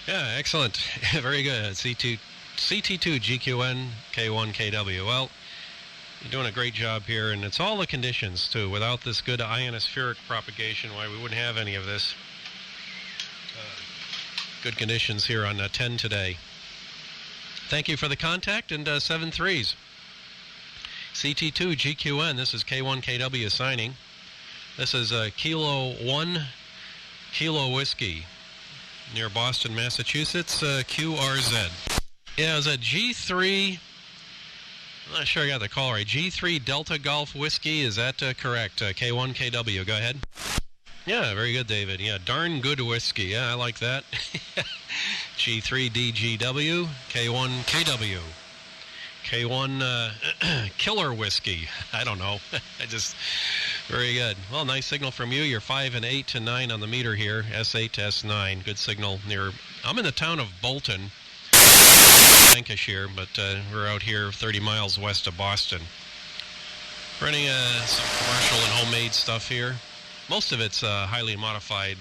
Yeah, excellent. Very good. CT2 GQN K1KW. Well, you're doing a great job here, and it's all the conditions, too. Without this good ionospheric propagation, why we wouldn't have any of this. Good conditions here on 10 today. Thank you for the contact, and 7-3s. CT2 GQN, this is K1KW signing. This is Kilo 1 Kilo Whiskey near Boston, Massachusetts, QRZ. Yeah, it was a G3, I'm not sure I got the call right. G3 Delta Golf Whiskey, is that correct? K1KW, go ahead. Yeah, very good, David. Yeah, darn good whiskey. Yeah, I like that. G3 DGW, K1KW. K1 Killer Whiskey. I don't know. Very good. Well, nice signal from you. You're 5 and 8 to 9 on the meter here. S8 to S9. Good signal near. I'm in the town of Bolton, Lancashire, but we're out here 30 miles west of Boston. Running some commercial and homemade stuff here. Most of it's highly modified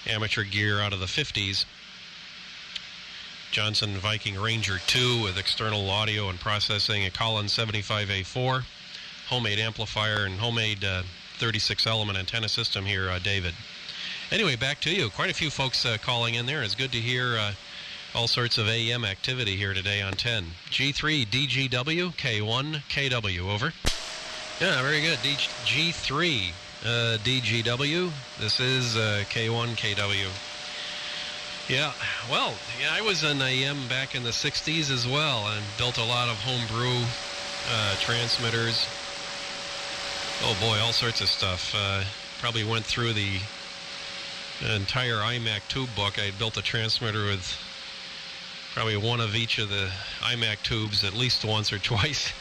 amateur gear out of the 50s. Johnson Viking Ranger 2 with external audio and processing, a Collins 75A4, homemade amplifier, and homemade 36-element antenna system here, David. Anyway, back to you. Quite a few folks calling in there. It's good to hear all sorts of AM activity here today on 10. G3 DGW, K1KW, over. Yeah, very good. G3 DGW, this is K1KW. Yeah, well, yeah, I was an AM back in the 60s as well, and built a lot of homebrew transmitters. Oh boy, all sorts of stuff. Probably went through the entire iMac tube book. I built a transmitter with probably one of each of the iMac tubes at least once or twice.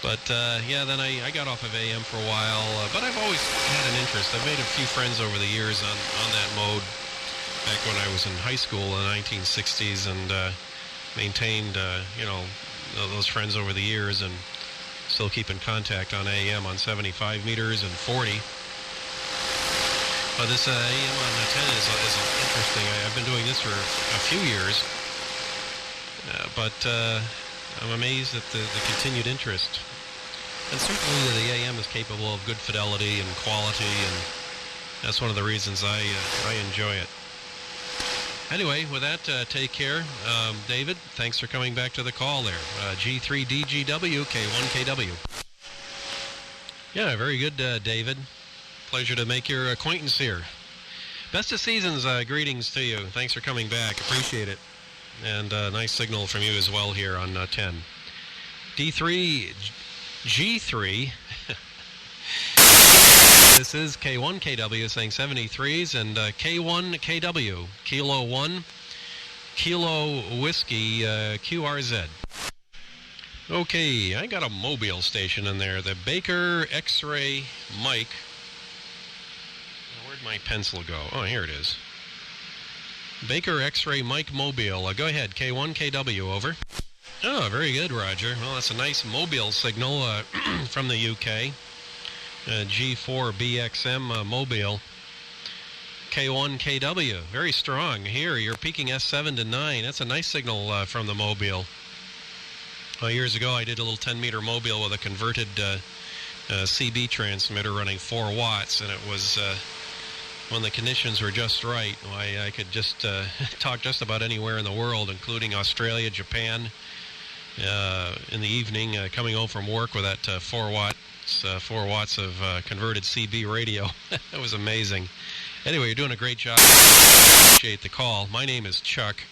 But yeah, then I got off of AM for a while, but I've always had an interest. I've made a few friends over the years on that mode. Back when I was in high school in the 1960s, and maintained, those friends over the years, and still keep in contact on AM on 75 meters and 40. But this AM on 10 is interesting. I've been doing this for a few years, but I'm amazed at the continued interest. And certainly the AM is capable of good fidelity and quality, and that's one of the reasons I enjoy it. Anyway, with that, take care. David, thanks for coming back to the call there. G3 DGW, K1KW. Yeah, very good, David. Pleasure to make your acquaintance here. Best of seasons, greetings to you. Thanks for coming back. Appreciate it. And nice signal from you as well here on 10. D3, G3. This is K1KW saying 73s, and K1KW, Kilo 1, Kilo Whiskey, QRZ. Okay, I got a Mobile station in there, the Baker X-Ray mic. Where'd my pencil go? Oh, here it is. Baker X-Ray mic Mobile. Go ahead, K1KW, over. Oh, very good, Roger. Well, that's a nice Mobile signal from the UK. G4 BXM Mobile. K1KW, very strong. Here, you're peaking S7 to 9. That's a nice signal from the Mobile. Years ago, I did a little 10-meter Mobile with a converted CB transmitter running 4 watts, and it was, when the conditions were just right, I could just talk just about anywhere in the world, including Australia, Japan, in the evening, coming home from work with that 4 watts of converted CB radio. That was amazing. Anyway, you're doing a great job. Appreciate the call. My name is Chuck,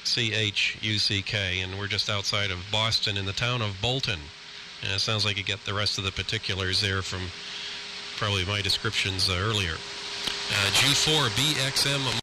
C-H-U-C-K, and we're just outside of Boston in the town of Bolton. And it sounds like you get the rest of the particulars there from probably my descriptions earlier. G4 BXM